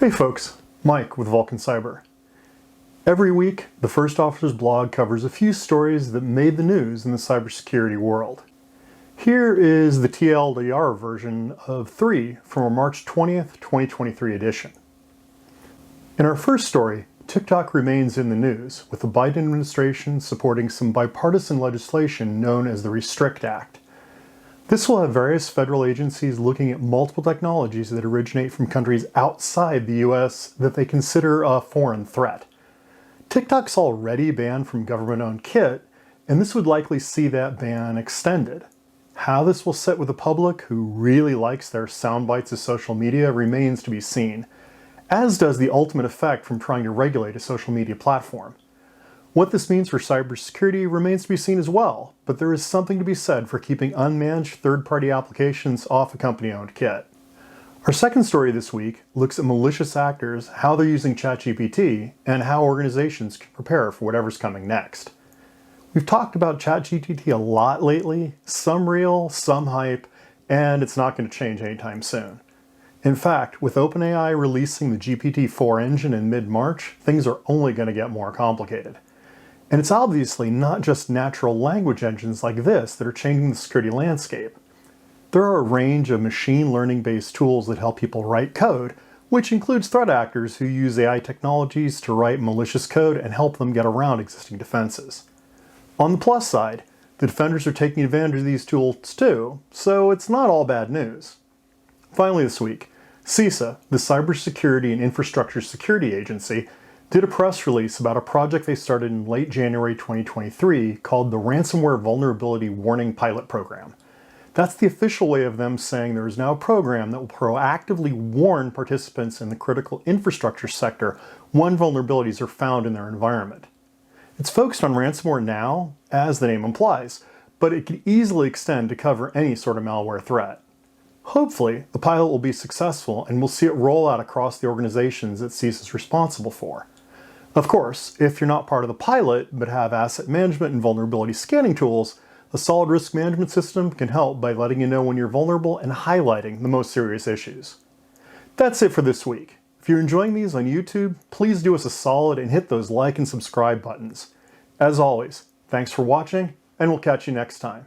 Hey folks, Mike with Vulcan Cyber. Every week, the First Officer's blog covers a few stories that made the news in the cybersecurity world. Here is the TLDR version of 3 from our March 20th, 2023 edition. In our first story, TikTok remains in the news, with the Biden administration supporting some bipartisan legislation known as the Restrict Act. This will have various federal agencies looking at multiple technologies that originate from countries outside the US that they consider a foreign threat. TikTok's already banned from government-owned kit, and this would likely see that ban extended. How this will sit with the public who really likes their sound bites of social media remains to be seen, as does the ultimate effect from trying to regulate a social media platform. What this means for cybersecurity remains to be seen as well, but there is something to be said for keeping unmanaged third-party applications off a company-owned kit. Our second story this week looks at malicious actors, how they're using ChatGPT, and how organizations can prepare for whatever's coming next. We've talked about ChatGPT a lot lately, some real, some hype, and it's not going to change anytime soon. In fact, with OpenAI releasing the GPT-4 engine in mid-March, things are only going to get more complicated. And it's obviously not just natural language engines like this that are changing the security landscape. There are a range of machine learning-based tools that help people write code, which includes threat actors who use AI technologies to write malicious code and help them get around existing defenses. On the plus side, the defenders are taking advantage of these tools too, so it's not all bad news. Finally this week, CISA, the Cybersecurity and Infrastructure Security Agency, did a press release about a project they started in late January 2023 called the Ransomware Vulnerability Warning Pilot Program. That's the official way of them saying there is now a program that will proactively warn participants in the critical infrastructure sector when vulnerabilities are found in their environment. It's focused on ransomware now, as the name implies, but it could easily extend to cover any sort of malware threat. Hopefully, the pilot will be successful and we'll see it roll out across the organizations that CISA is responsible for. Of course, if you're not part of the pilot but have asset management and vulnerability scanning tools, a solid risk management system can help by letting you know when you're vulnerable and highlighting the most serious issues. That's it for this week. If you're enjoying these on YouTube, please do us a solid and hit those like and subscribe buttons. As always, thanks for watching, and we'll catch you next time.